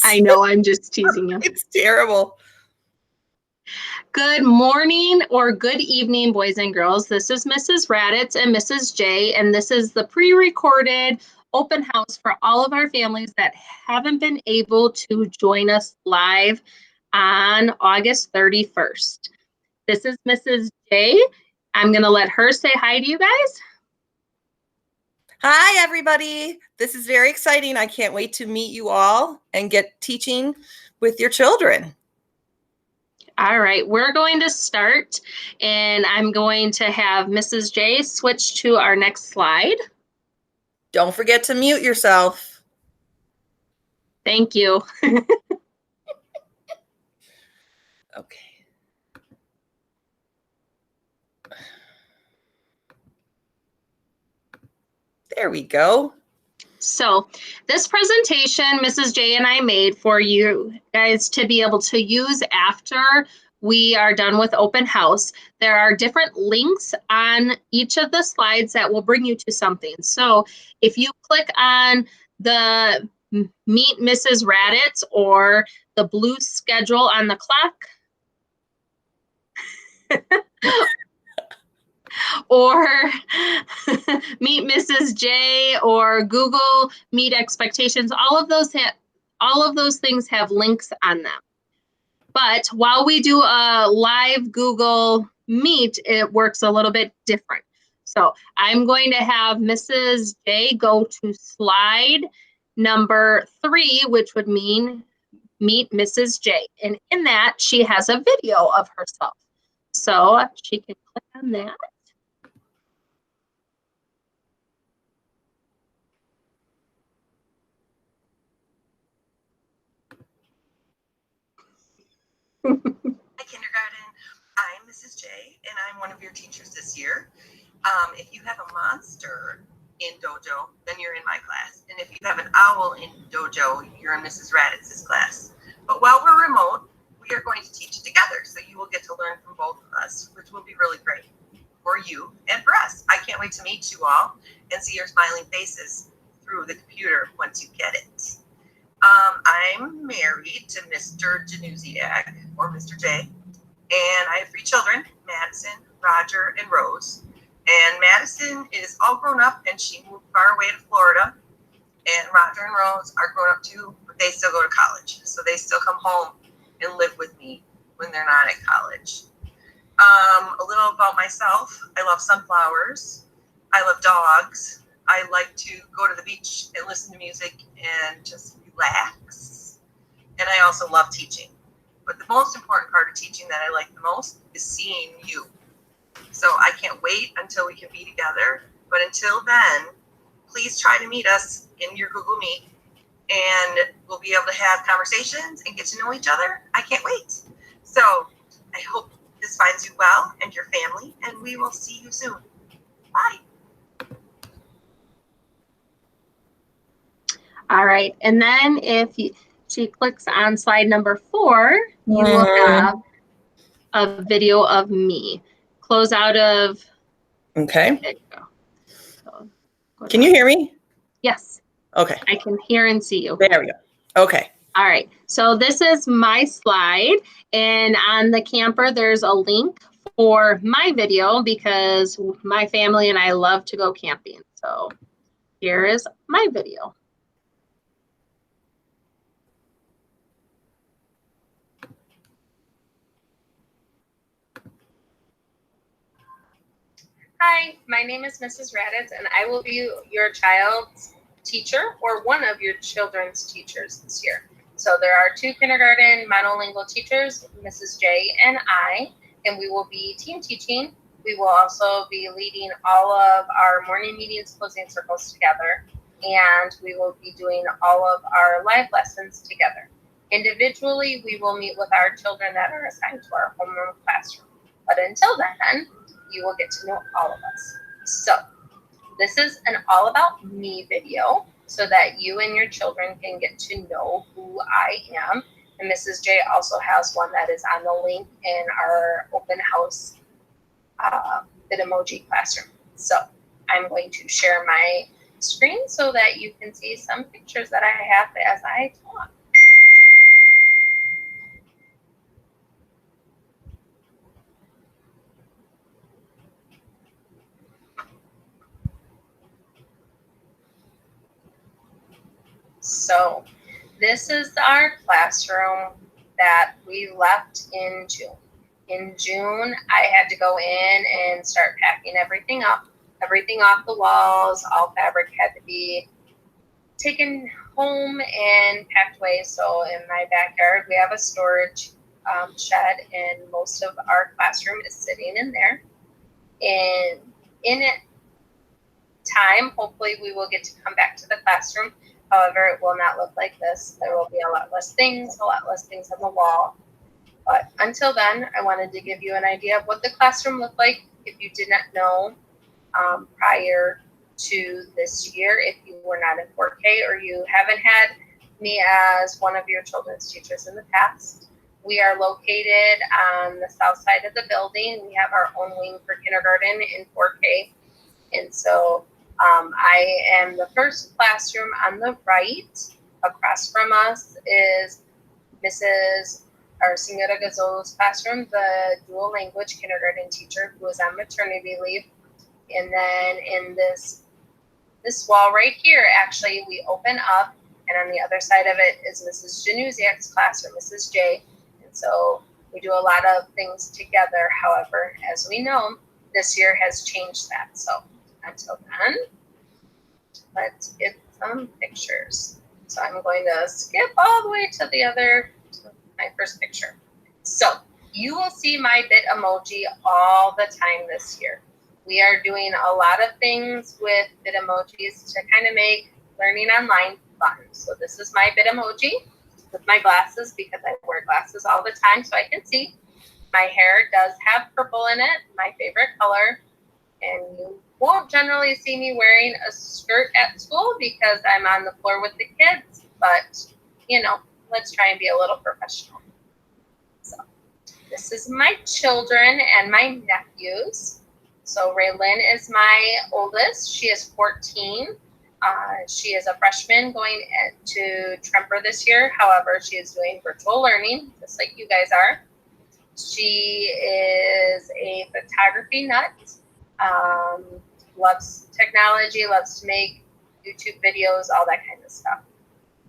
I know, I'm just teasing you. It's terrible. Good morning or good evening, boys and girls. This is Mrs. Raditz and Mrs. J, and this is the pre-recorded open house for all of our families that haven't been able to join us live on August 31st. This is Mrs. J. I'm going to let her say hi to you guys. Hi, everybody. This is very exciting. I can't wait to meet you all and get teaching with your children. All right, we're going to start, and I'm going to have Mrs. J switch to our next slide. Don't forget to mute yourself. Thank you. Okay. There we go. So this presentation, Mrs. J and I made for you guys to be able to use after we are done with open house. There are different links on each of the slides that will bring you to something. So if you click on the Meet Mrs. Raditz or the blue schedule on the clock, or Meet Mrs. J or Google Meet Expectations, all of those things have links on them. But while we do a live Google Meet, it works a little bit different. So I'm going to have Mrs. J go to slide number 3, which would mean Meet Mrs. J. And in that, she has a video of herself. So she can click on that. Hi, kindergarten. I'm Mrs. J, and I'm one of your teachers this year. If you have a monster in dojo, then you're in my class. And if you have an owl in dojo, you're in Mrs. Raditz's class. But while we're remote, we are going to teach together. So you will get to learn from both of us, which will be really great for you and for us. I can't wait to meet you all and see your smiling faces through the computer once you get it. I'm married to Mr. Januziak, or Mr. J, and I have 3 children, Madison, Roger, and Rose. And Madison is all grown up, and she moved far away to Florida. And Roger and Rose are grown up too, but they still go to college. So they still come home and live with me when they're not at college. A little about myself. I love sunflowers. I love dogs. I like to go to the beach and listen to music and just relax. And I also love teaching. But the most important part of teaching that I like the most is seeing you. So I can't wait until we can be together. But until then, please try to meet us in your Google Meet. And we'll be able to have conversations and get to know each other. I can't wait. So I hope this finds you well and your family. And we will see you soon. Bye. All right, and then if she clicks on slide number 4, you will have a video of me. Close out of. Okay. There you go. So, can you hear me? Yes. Okay. I can hear and see you. There we go. Okay. All right, so this is my slide, and on the camper, there's a link for my video because my family and I love to go camping. So here is my video. Hi, my name is Mrs. Raditz, and I will be your child's teacher or one of your children's teachers this year. So there are 2 kindergarten monolingual teachers, Mrs. J and I, and we will be team teaching. We will also be leading all of our morning meetings, closing circles together, and we will be doing all of our live lessons together. Individually, we will meet with our children that are assigned to our homeroom classroom. But until then, you will get to know all of us. So this is an all about me video so that you and your children can get to know who I am. And Mrs. J also has one that is on the link in our open house Bitmoji classroom. So I'm going to share my screen so that you can see some pictures that I have as I talk. So this is our classroom that we left in June. In June, I had to go in and start packing everything up, everything off the walls. All fabric had to be taken home and packed away. So in my backyard, we have a storage shed, and most of our classroom is sitting in there. And in it time, hopefully we will get to come back to the classroom. However, it will not look like this. There will be a lot less things on the wall. But until then, I wanted to give you an idea of what the classroom looked like if you did not know prior to this year, if you were not in 4K or you haven't had me as one of your children's teachers in the past. We are located on the south side of the building. We have our own wing for kindergarten in 4K. And so I am the first classroom on the right. Across from us is Senora Gazolo's classroom, the dual language kindergarten teacher who is on maternity leave. And then in this wall right here, actually, we open up, and on the other side of it is Mrs. Januziak's class, or Mrs. J. And so we do a lot of things together. However, as we know, this year has changed that. So until then, let's get some pictures. So I'm going to skip all the way to my first picture. So you will see my bit emoji all the time this year. We are doing a lot of things with bit emojis to kind of make learning online fun. So this is my bit emoji with my glasses, because I wear glasses all the time so I can see. My hair does have purple in it, my favorite color. And you won't generally see me wearing a skirt at school because I'm on the floor with the kids. But, let's try and be a little professional. So this is my children and my nephews. So Raylyn is my oldest. She is 14. She is a freshman going to Tremper this year. However, she is doing virtual learning, just like you guys are. She is a photography nut. Loves technology, loves to make YouTube videos, all that kind of stuff.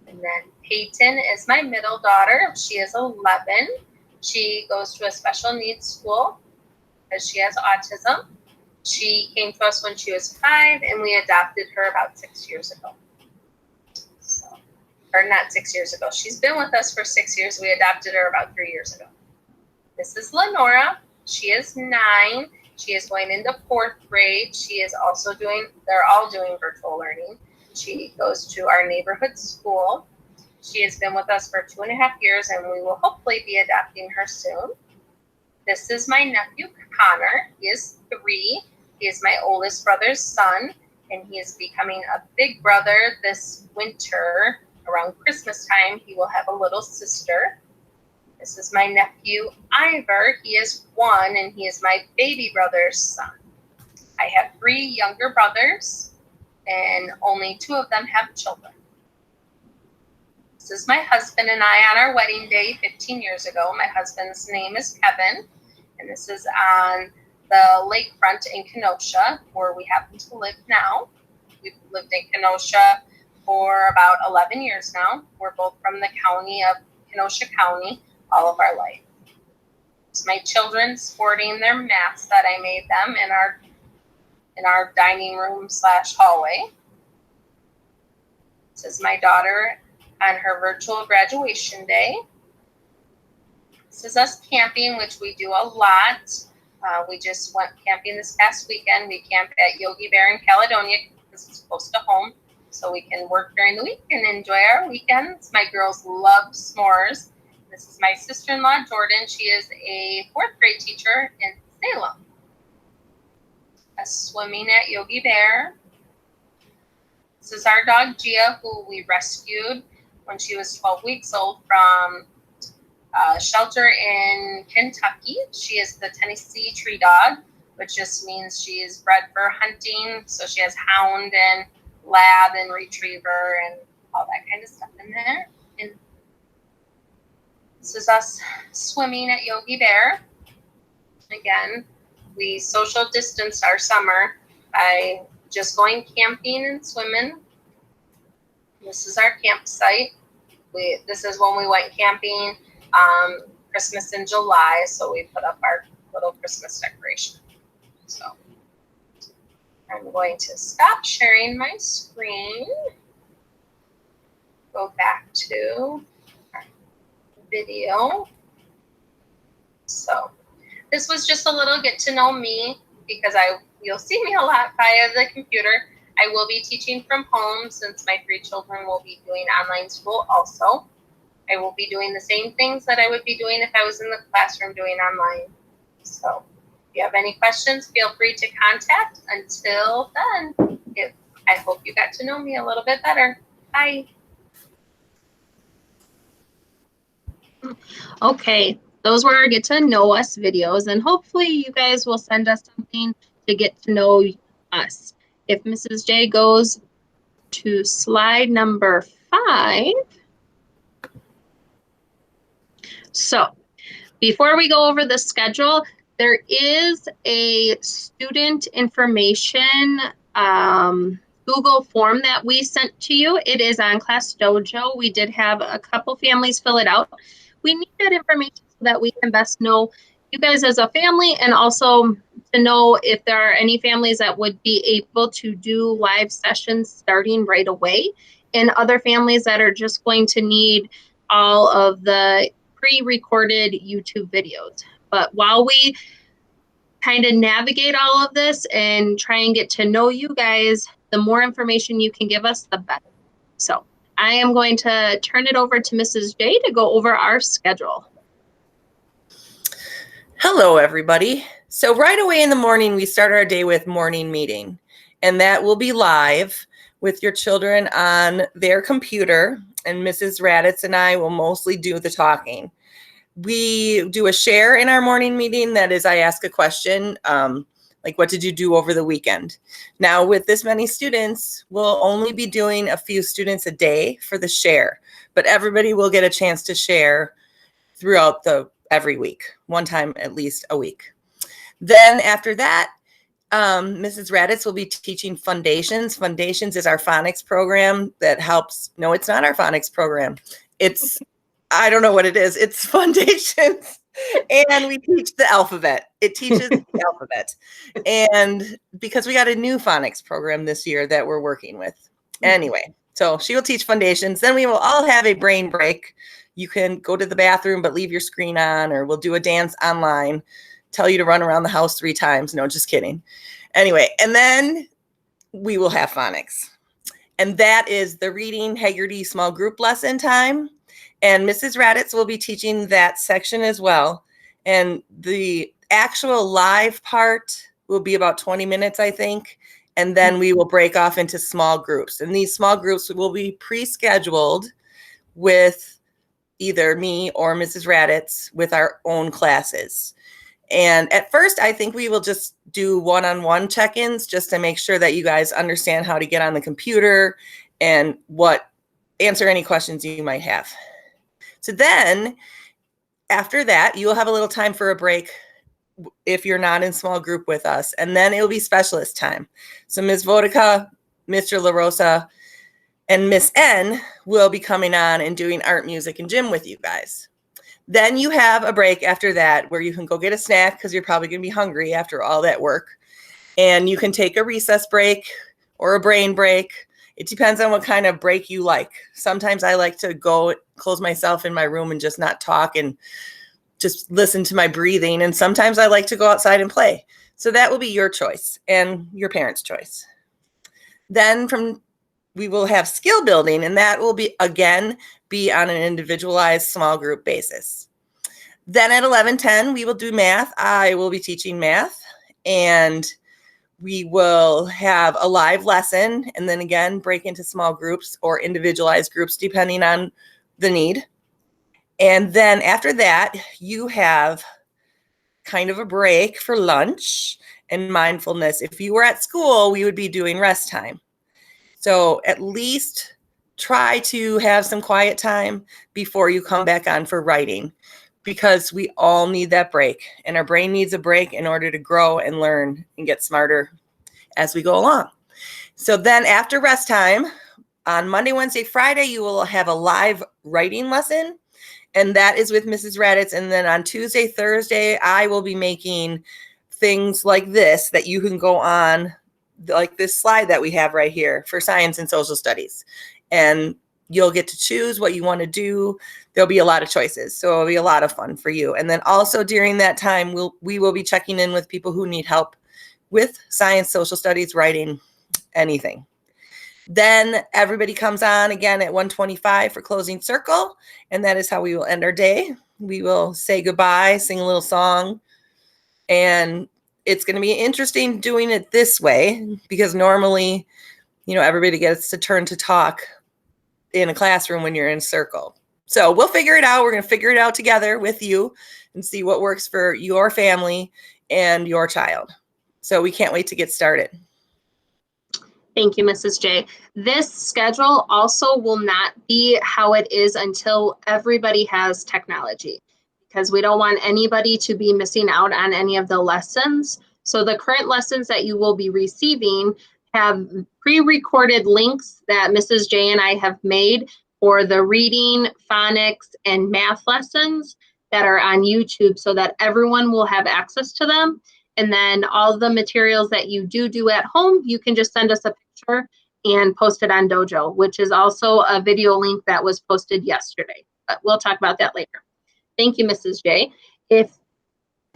And then Peyton is my middle daughter. She is 11. She goes to a special needs school because she has autism. She came to us when she was 5, and we adopted her about 6 years ago. Or not 6 years ago. She's been with us for 6 years. We adopted her about 3 years ago. This is Lenora. She is 9. She is going into 4th grade. They're all doing virtual learning. She goes to our neighborhood school. She has been with us for 2.5 years, and we will hopefully be adopting her soon. This is my nephew, Connor. He is 3. He is my oldest brother's son, and he is becoming a big brother this winter. Around Christmas time, he will have a little sister. This is my nephew, Ivor. He is 1, and he is my baby brother's son. I have 3 younger brothers, and only 2 of them have children. This is my husband and I on our wedding day 15 years ago. My husband's name is Kevin, and this is on the lakefront in Kenosha, where we happen to live now. We've lived in Kenosha for about 11 years now. We're both from the county of Kenosha County all of our life. It's my children sporting their masks that I made them in our dining room / hallway. This is my daughter on her virtual graduation day. This is us camping, which we do a lot. We just went camping this past weekend. We camped at Yogi Bear in Caledonia because it's close to home, so we can work during the week and enjoy our weekends. My girls love s'mores. This is my sister-in-law, Jordan. She is a 4th grade teacher in Salem. Swimming at Yogi Bear. This is our dog, Gia, who we rescued when she was 12 weeks old from a shelter in Kentucky. She is the Tennessee tree dog, which just means she is bred for hunting. So she has hound and lab and retriever and all that kind of stuff in there. And this is us swimming at Yogi Bear. Again, we social distanced our summer by just going camping and swimming. This is our campsite. This is when we went camping, Christmas in July, so we put up our little Christmas decoration. So I'm going to stop sharing my screen. Go back to our video. So this was just a little get to know me because you'll see me a lot via the computer. I will be teaching from home since my 3 children will be doing online school also. I will be doing the same things that I would be doing if I was in the classroom doing online. So if you have any questions, feel free to contact. Until then, I hope you got to know me a little bit better. Bye. Okay, those were our get to know us videos, and hopefully you guys will send us something to get to know us. If Mrs. J goes to slide number 5. So before we go over the schedule, there is a student information Google form that we sent to you. It is on Class Dojo. We did have a couple families fill it out. We need that information so that we can best know you guys as a family, and also to know if there are any families that would be able to do live sessions starting right away, and other families that are just going to need all of the pre-recorded YouTube videos. But while we kind of navigate all of this and try and get to know you guys, the more information you can give us, the better. So I am going to turn it over to Mrs. J to go over our schedule. Hello, everybody. So right away in the morning, we start our day with morning meeting, and that will be live with your children on their computer, and Mrs. Raditz and I will mostly do the talking. We do a share in our morning meeting. That is, I ask a question, like, what did you do over the weekend? Now, with this many students, we'll only be doing a few students a day for the share, but everybody will get a chance to share throughout every week, one time at least a week. Then after that, Mrs. Raditz will be teaching Fundations. Fundations is our phonics program that helps. No, it's not our phonics program. It's, I don't know what it is. It's Fundations. And we teach the alphabet. It teaches the alphabet. And because we got a new phonics program this year that we're working with. Anyway, so she will teach Fundations. Then we will all have a brain break. You can go to the bathroom, but leave your screen on, or we'll do a dance online, tell you to run around the house 3 times. No, just kidding. Anyway, and then we will have phonics. And that is the reading Haggerty small group lesson time. And Mrs. Raditz will be teaching that section as well. And the actual live part will be about 20 minutes, I think. And then we will break off into small groups. And these small groups will be pre-scheduled with either me or Mrs. Raditz with our own classes. And at first, I think we will just do one-on-one check-ins just to make sure that you guys understand how to get on the computer and answer any questions you might have. So then after that, you will have a little time for a break if you're not in small group with us. And then it will be specialist time. So Ms. Vodica, Mr. LaRosa, and Miss N will be coming on and doing art, music, and gym with you guys. Then you have a break after that where you can go get a snack because you're probably going to be hungry after all that work. And you can take a recess break or a brain break. It depends on what kind of break you like. Sometimes I like to go close myself in my room and just not talk and just listen to my breathing. And sometimes I like to go outside and play. So that will be your choice and your parents' choice. Then we will have skill building, and that will be on an individualized small group basis. Then at 11:10, we will do math. I will be teaching math, and we will have a live lesson, and then again, break into small groups or individualized groups, depending on the need. And then after that, you have kind of a break for lunch and mindfulness. If you were at school, we would be doing rest time. So at least try to have some quiet time before you come back on for writing, because we all need that break, and our brain needs a break in order to grow and learn and get smarter as we go along. So then after rest time, On Monday, Wednesday, Friday, you will have a live writing lesson, and that is with Mrs. Raditz. And then on Tuesday, Thursday, I will be making things like this that you can go on, like this slide that we have right here for science and social studies. And you'll get to choose what you want to do. There'll be a lot of choices, so it'll be a lot of fun for you. And then also during that time, we will be checking in with people who need help with science, social studies, writing, anything. Then everybody comes on again at 1:25 for closing circle, and that is how we will end our day. We will say goodbye, sing a little song, and it's going to be interesting doing it this way because normally, everybody gets to turn to talk in a classroom when you're in circle. So we'll figure it out. We're going to figure it out together with you and see what works for your family and your child. So we can't wait to get started. Thank you, Mrs. J. This schedule also will not be how it is until everybody has technology, because we don't want anybody to be missing out on any of the lessons. So the current lessons that you will be receiving have pre-recorded links that Mrs. J and I have made for the reading, phonics, and math lessons that are on YouTube so that everyone will have access to them. And then all the materials that you do at home, you can just send us a picture and post it on Dojo, which is also a video link that was posted yesterday. But we'll talk about that later. Thank you, Mrs. J. If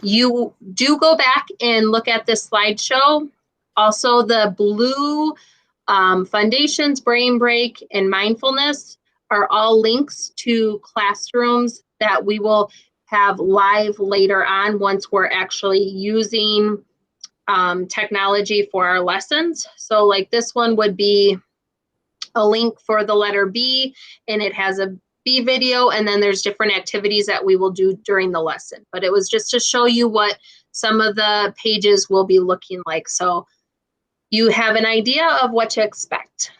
you do go back and look at this slideshow, also the blue Foundations, Brain Break, and Mindfulness are all links to classrooms that we will have live later on once we're actually using technology for our lessons. So like this one would be a link for the letter B, and it has a B video, and then there's different activities that we will do during the lesson. But it was just to show you what some of the pages will be looking like, so you have an idea of what to expect.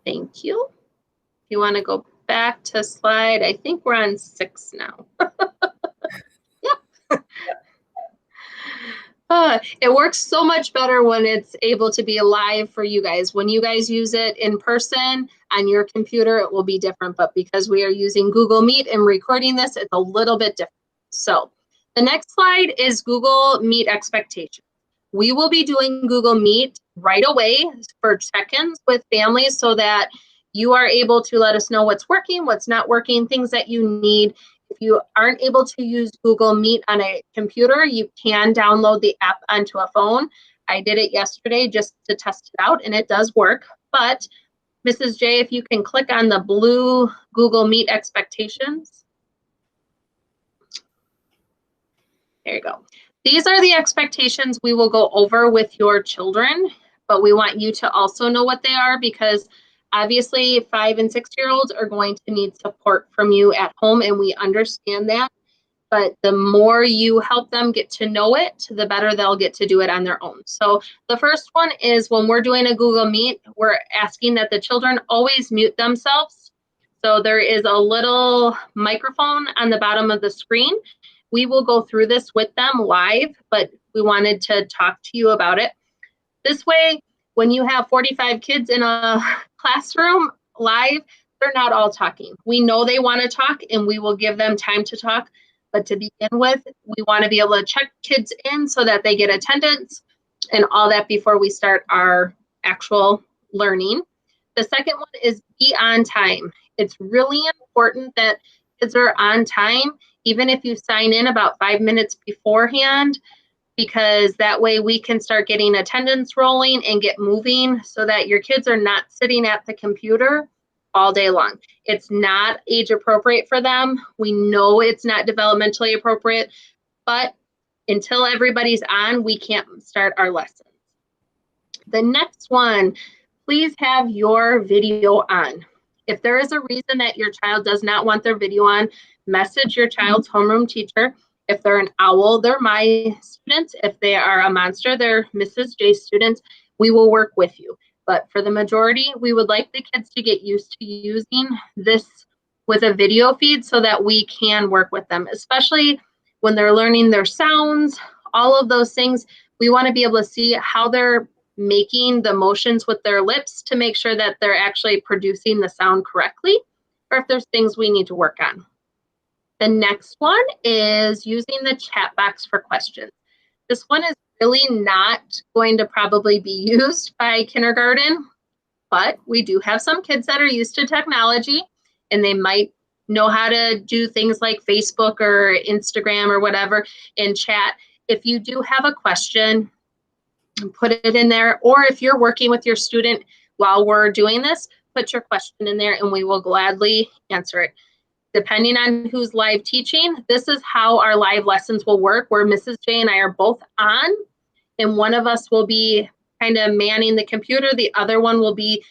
Thank you. If you want to go back to slide, I think we're on 6 now. Yep. It works so much better when it's able to be live for you guys. When you guys use it in person on your computer, it will be different. But because we are using Google Meet and recording this, it's a little bit different. So the next slide is Google Meet expectations. We will be doing Google Meet right away for check-ins with families so that you are able to let us know what's working, what's not working, things that you need. If you aren't able to use Google Meet on a computer, you can download the app onto a phone. I did it yesterday just to test it out, and it does work. But Mrs. J, if you can click on the blue Google Meet expectations. There you go. These are the expectations we will go over with your children, but we want you to also know what they are, because obviously 5- and 6-year-olds are going to need support from you at home, and we understand that. But the more you help them get to know it, the better they'll get to do it on their own. So the first one is when we're doing a Google Meet, we're asking that the children always mute themselves. So there is a little microphone on the bottom of the screen. We will go through this with them live, but we wanted to talk to you about it. This way, when you have 45 kids in a classroom live, they're not all talking. We know they want to talk, and we will give them time to talk. But to begin with, we want to be able to check kids in so that they get attendance and all that before we start our actual learning. The second one is be on time. It's really important that kids are on time, even if you sign in about 5 minutes beforehand, because that way we can start getting attendance rolling and get moving so that your kids are not sitting at the computer all day long. It's not age appropriate for them. We know it's not developmentally appropriate, but until everybody's on, we can't start our lessons. The next one, please have your video on. If there is a reason that your child does not want their video on, message your child's homeroom teacher. If they're an owl, they're my students. If they are a monster, they're Mrs. J students. We will work with you. But for the majority, we would like the kids to get used to using this with a video feed so that we can work with them, especially when they're learning their sounds, all of those things. We want to be able to see how they're making the motions with their lips to make sure that they're actually producing the sound correctly, or if there's things we need to work on. The next one is using the chat box for questions. This one is really not going to probably be used by kindergarten, but we do have some kids that are used to technology and they might know how to do things like Facebook or Instagram or whatever in chat. If you do have a question, put it in there, or if you're working with your student while we're doing this, put your question in there and we will gladly answer it. Depending on who's live teaching, this is how our live lessons will work, where Mrs. J and I are both on, and one of us will be kind of manning the computer, the other one will be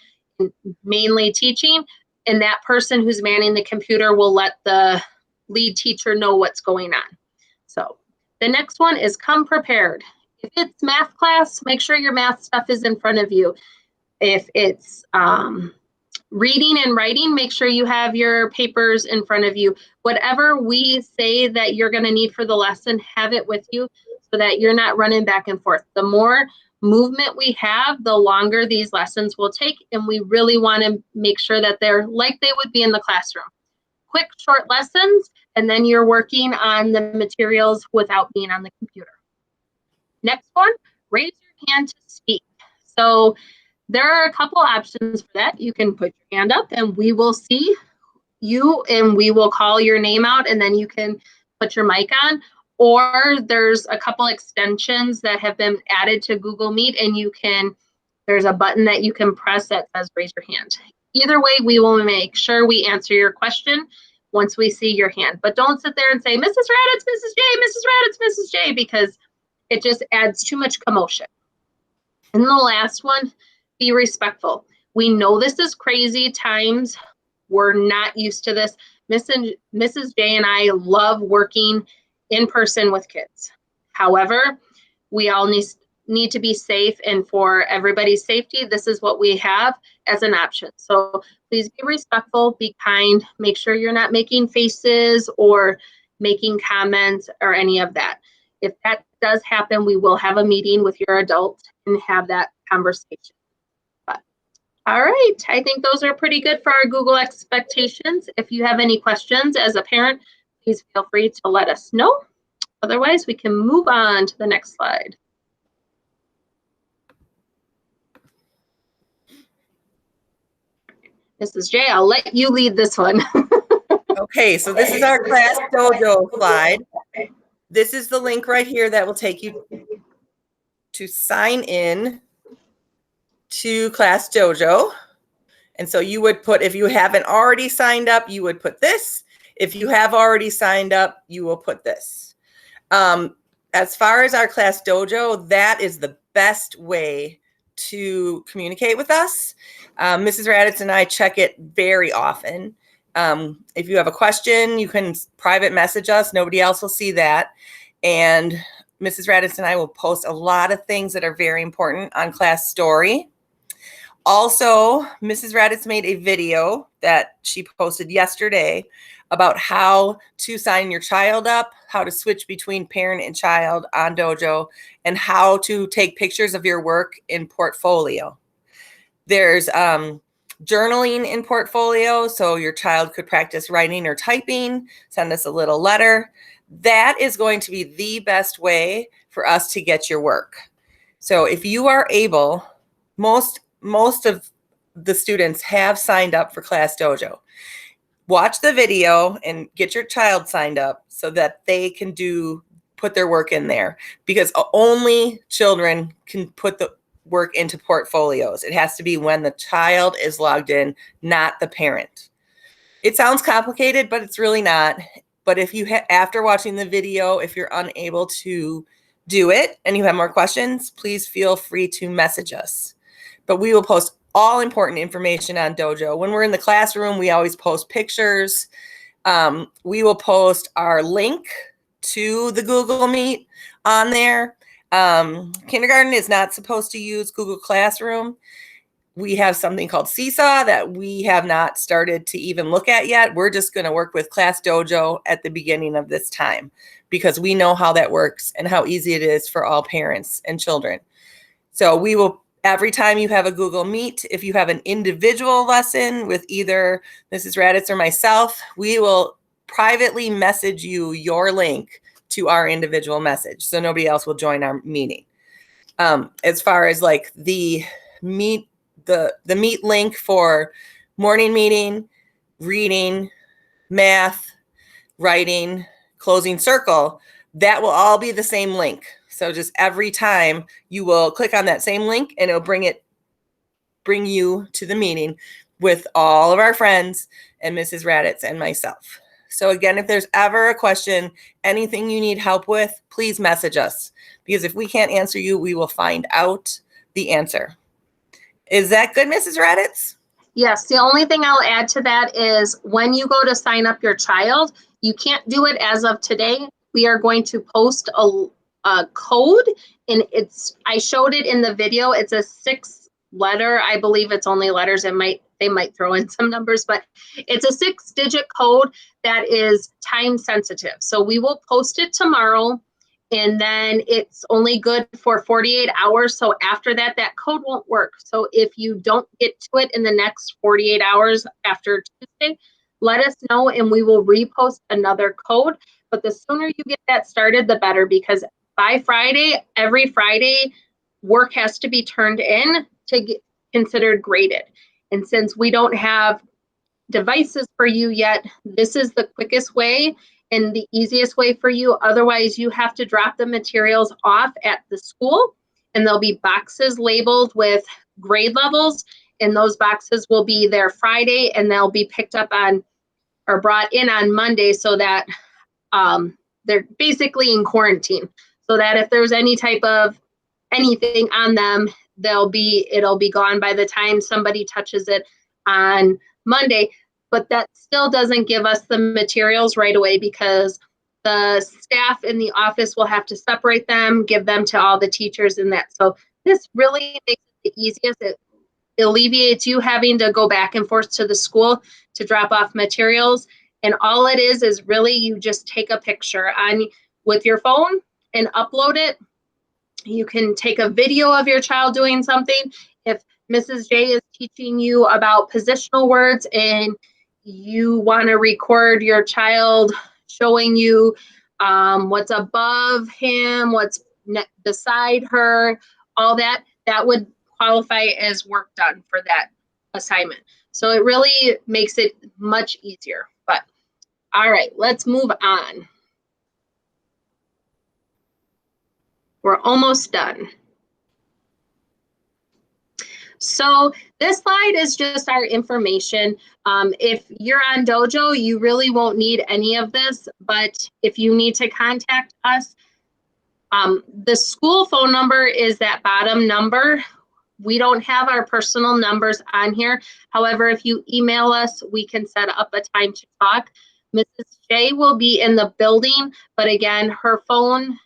mainly teaching, and that person who's manning the computer will let the lead teacher know what's going on. So the next one is come prepared. If it's math class, make sure your math stuff is in front of you. If it's reading and writing, make sure you have your papers in front of you. Whatever we say that you're going to need for the lesson, have it with you so that you're not running back and forth. The more movement we have, the longer these lessons will take, and we really want to make sure that they're like they would be in the classroom. Quick, short lessons, and then you're working on the materials without being on the computer. Next one, raise your hand to speak. So there are a couple options for that. You can put your hand up and we will see you and we will call your name out and then you can put your mic on. Or there's a couple extensions that have been added to Google Meet and there's a button that you can press that says raise your hand. Either way, we will make sure we answer your question once we see your hand. But don't sit there and say, Mrs. Raditz, Mrs. J, Mrs. Raditz, Mrs. J, because it just adds too much commotion. And the last one, be respectful. We know this is crazy times. We're not used to this. Mrs. J and I love working in person with kids. However, we all need to be safe, and for everybody's safety, this is what we have as an option. So please be respectful, be kind, make sure you're not making faces or making comments or any of that. If that does happen, we will have a meeting with your adult and have that conversation. All right, I think those are pretty good for our Google expectations. If you have any questions as a parent, please feel free to let us know. Otherwise, we can move on to the next slide. Mrs. J, I'll let you lead this one. Okay, so this is our Class Dojo slide. This is the link right here that will take you to sign in to Class Dojo. And so you would put, if you haven't already signed up, you would put this. If you have already signed up, you will put this. As far as our Class Dojo, that is the best way to communicate with us. Mrs. Raditz and I check it very often. If you have a question, you can private message us. Nobody else will see that. And Mrs. Raditz and I will post a lot of things that are very important on Class Story. Also, Mrs. Raditz made a video that she posted yesterday about how to sign your child up, how to switch between parent and child on Dojo, and how to take pictures of your work in Portfolio. There's journaling in Portfolio, so your child could practice writing or typing, send us a little letter. That is going to be the best way for us to get your work. So if you are able, most of the students have signed up for Class Dojo. Watch the video and get your child signed up so that they can put their work in there, because only children can put the work into portfolios. It has to be when the child is logged in, not the parent. It sounds complicated, but it's really not. But if you after watching the video, if you're unable to do it and you have more questions, please feel free to message us. But we will post all important information on Dojo. When we're in the classroom, we always post pictures. We will post our link to the Google Meet on there. Kindergarten is not supposed to use Google Classroom. We have something called Seesaw that we have not started to even look at yet. We're just going to work with Class Dojo at the beginning of this time because we know how that works and how easy it is for all parents and children. So we will Every time you have a Google Meet, if you have an individual lesson with either Mrs. Raditz or myself, we will privately message you your link to our individual message, so nobody else will join our meeting. As far as like the meet link for morning meeting, reading, math, writing, closing circle, that will all be the same link. So just every time you will click on that same link and it'll bring you to the meeting with all of our friends and Mrs. Raditz and myself. So again, if there's ever a question, anything you need help with, please message us, because if we can't answer you, we will find out the answer. Is that good, Mrs. Raditz? Yes, the only thing I'll add to that is when you go to sign up your child, you can't do it as of today. We are going to post a code, and I showed it in the video. It's a 6-letter, I believe it's only letters. They might throw in some numbers, but it's a 6-digit code that is time sensitive. So we will post it tomorrow, and then it's only good for 48 hours. So after that, that code won't work. So if you don't get to it in the next 48 hours after Tuesday, let us know and we will repost another code. But the sooner you get that started, the better, because by Friday, every Friday, work has to be turned in to get considered graded. And since we don't have devices for you yet, this is the quickest way and the easiest way for you. Otherwise, you have to drop the materials off at the school, and there'll be boxes labeled with grade levels, and those boxes will be there Friday, and they'll be picked up on or brought in on Monday, so that they're basically in quarantine, so that if there's any type of anything on them, it'll be gone by the time somebody touches it on Monday. But that still doesn't give us the materials right away, because the staff in the office will have to separate them, give them to all the teachers and that. So this really makes it the easiest. It alleviates you having to go back and forth to the school to drop off materials. And all it is really you just take a picture with your phone and upload it. You can take a video of your child doing something. If Mrs. J is teaching you about positional words and you want to record your child showing you what's above him, what's beside her, all that would qualify as work done for that assignment. So it really makes it much easier. But all right, let's move on. We're almost done. So this slide is just our information. If you're on Dojo, you really won't need any of this, but if you need to contact us, the school phone number is that bottom number. We don't have our personal numbers on here. However, if you email us, we can set up a time to talk. Mrs. J will be in the building, but again, her phone,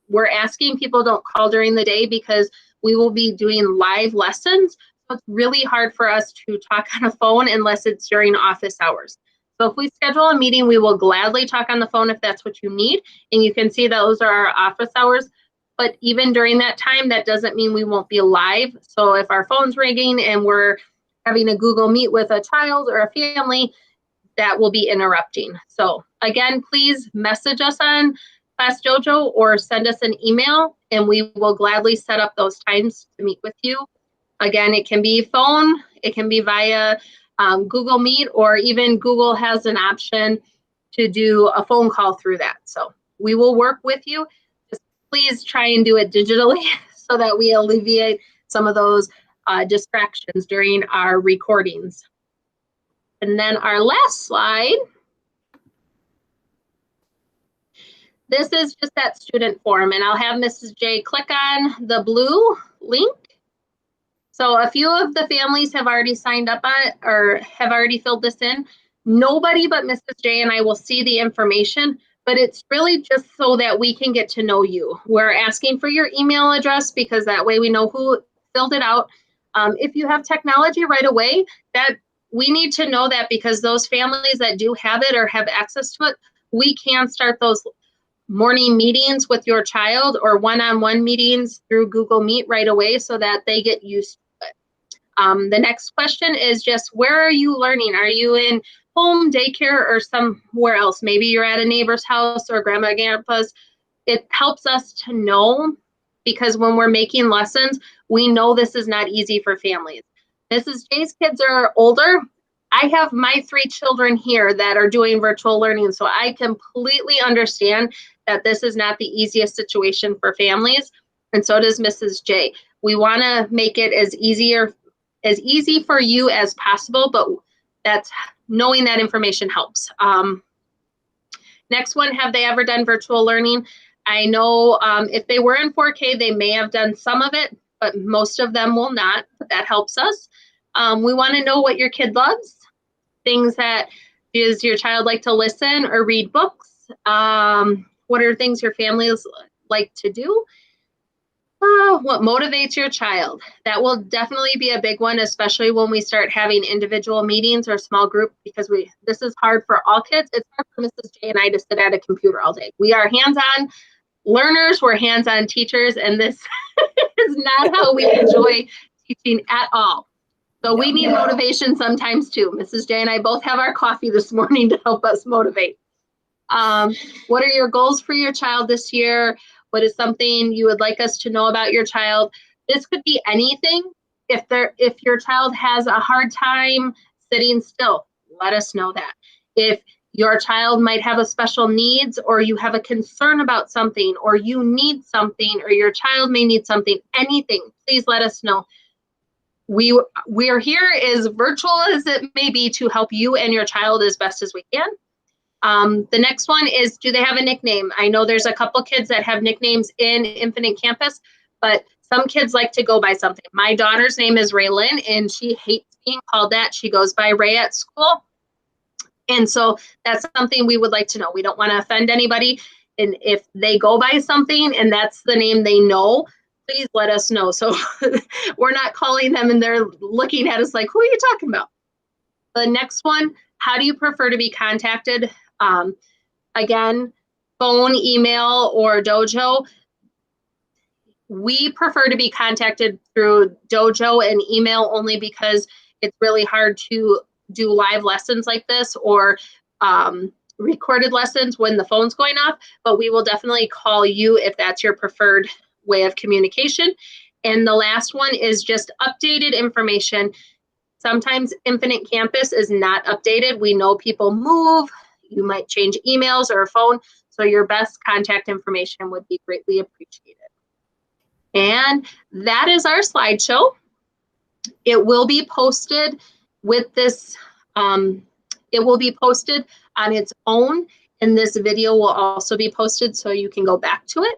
we're asking people don't call during the day because we will be doing live lessons. So it's really hard for us to talk on a phone unless it's during office hours. So if we schedule a meeting, we will gladly talk on the phone if that's what you need. And you can see those are our office hours. But even during that time, that doesn't mean we won't be live. So if our phone's ringing and we're having a Google Meet with a child or a family, that will be interrupting. So again, please message us on Class Dojo or send us an email and we will gladly set up those times to meet with you. Again, it can be phone, it can be via Google Meet, or even Google has an option to do a phone call through that. So we will work with you. Just please try and do it digitally so that we alleviate some of those distractions during our recordings. And then our last slide. This is just that student form, and I'll have Mrs. J click on the blue link. So a few of the families have already signed up on it or have already filled this in. Nobody but Mrs. J and I will see the information, but it's really just so that we can get to know you. We're asking for your email address because that way we know who filled it out. If you have technology right away, that we need to know that, because those families that do have it or have access to it, we can start those morning meetings with your child or one-on-one meetings through Google Meet right away so that they get used to it. The next question is just, where are you learning? Are you in home, daycare, or somewhere else? Maybe you're at a neighbor's house or grandma and grandpa's. It helps us to know, because when we're making lessons, we know this is not easy for families. Mrs. J's kids are older. I have my 3 children here that are doing virtual learning, so I completely understand that this is not the easiest situation for families, and so does Mrs. J. We want to make it as easy for you as possible, but that's knowing that information helps. Next one, have they ever done virtual learning? I know if they were in 4K, they may have done some of it, but most of them will not. That helps us. We want to know what your kid loves. Things that, does your child like to listen or read books? What are things your families like to do? What motivates your child? That will definitely be a big one, especially when we start having individual meetings or small group, because this is hard for all kids. It's hard for Mrs. J and I to sit at a computer all day. We are hands-on learners, we're hands-on teachers, and this is not how we enjoy teaching at all. So we need motivation sometimes too. Mrs. J and I both have our coffee this morning to help us motivate. What are your goals for your child this year? What is something you would like us to know about your child? This could be anything. If your child has a hard time sitting still, let us know that. If your child might have a special needs, or you have a concern about something, or you need something, or your child may need something, anything, please let us know. We are here as virtual as it may be to help you and your child as best as we can. The next one is, do they have a nickname? I know there's a couple kids that have nicknames in Infinite Campus, but some kids like to go by something. My daughter's name is Raylyn, and she hates being called that. She goes by Ray at school. And so that's something we would like to know. We don't want to offend anybody. And if they go by something and that's the name they know, please let us know. So we're not calling them and they're looking at us like, who are you talking about? The next one, how do you prefer to be contacted? Again, phone, email, or Dojo. We prefer to be contacted through Dojo and email only because it's really hard to do live lessons like this or recorded lessons when the phone's going off, but we will definitely call you if that's your preferred way of communication. And the last one is just updated information. Sometimes Infinite Campus is not updated. We know people move. You might change emails or a phone, so your best contact information would be greatly appreciated. And that is our slideshow. It will be posted with this, it will be posted on its own, and this video will also be posted so you can go back to it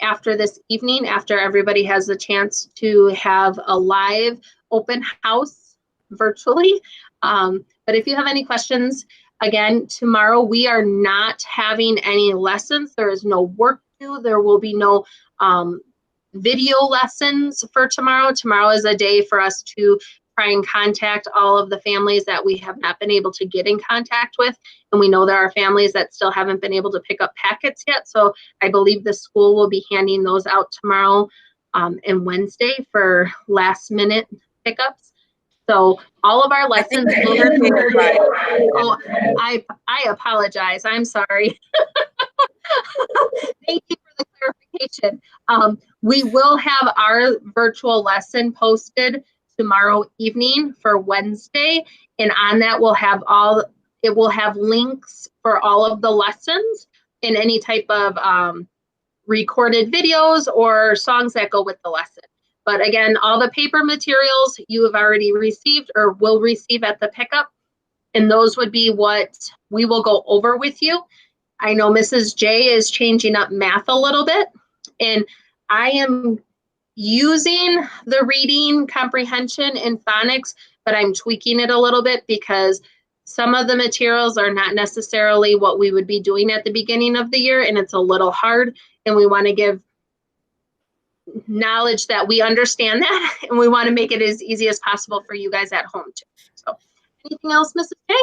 after this evening, after everybody has the chance to have a live open house virtually. But if you have any questions, again, tomorrow we are not having any lessons. There is no work due. There will be no video lessons for tomorrow. Tomorrow is a day for us to try and contact all of the families that we have not been able to get in contact with. And we know there are families that still haven't been able to pick up packets yet. So I believe the school will be handing those out tomorrow and Wednesday for last minute pickups. So all of our lessons will be. Oh, I apologize. I'm sorry. Thank you for the clarification. We will have our virtual lesson posted tomorrow evening for Wednesday, and on that it will have links for all of the lessons and any type of recorded videos or songs that go with the lesson. But again, all the paper materials you have already received or will receive at the pickup, and those would be what we will go over with you. I know Mrs. J is changing up math a little bit, and I am using the reading comprehension and phonics, but I'm tweaking it a little bit because some of the materials are not necessarily what we would be doing at the beginning of the year, and it's a little hard, and we want to give knowledge that we understand that, and we want to make it as easy as possible for you guys at home too. So anything else, Mrs. J?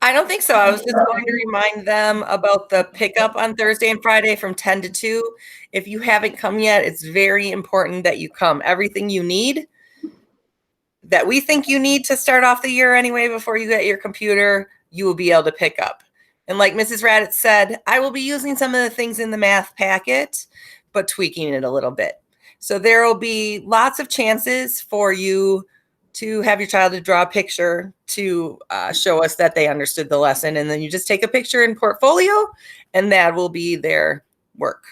I don't think so. I was just going to remind them about the pickup on Thursday and Friday from 10 to 2. If you haven't come yet, it's very important that you come. Everything you need that we think you need to start off the year anyway before you get your computer, you will be able to pick up. And like Mrs. Raditz said, I will be using some of the things in the math packet, but tweaking it a little bit. So there will be lots of chances for you to have your child to draw a picture to show us that they understood the lesson. And then you just take a picture in Portfolio and that will be their work.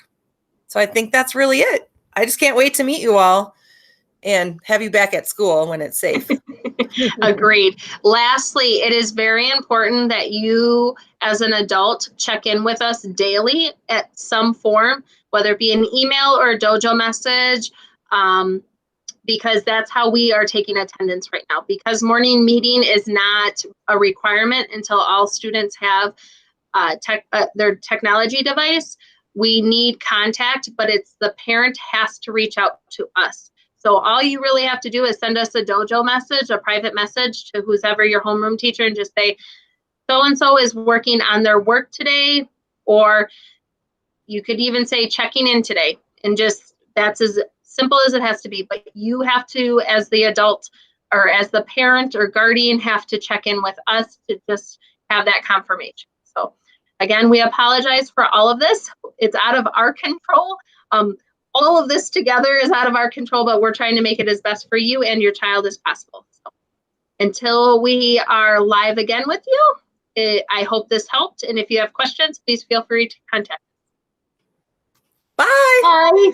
So I think that's really it. I just can't wait to meet you all and have you back at school when it's safe. Agreed. Lastly, it is very important that you as an adult check in with us daily at some form, whether it be an email or a dojo message, because that's how we are taking attendance right now. Because morning meeting is not a requirement until all students have their technology device. We need contact, but it's the parent has to reach out to us. So all you really have to do is send us a dojo message, a private message to whoever your homeroom teacher, and just say, so-and-so is working on their work today, or you could even say checking in today, and just that's as simple as it has to be. But you have to, as the adult or as the parent or guardian, have to check in with us to just have that confirmation. So again, we apologize for all of this. It's out of our control. All of this together is out of our control, but we're trying to make it as best for you and your child as possible. So until we are live again with you, I hope this helped. And if you have questions, please feel free to contact us. Bye. Bye.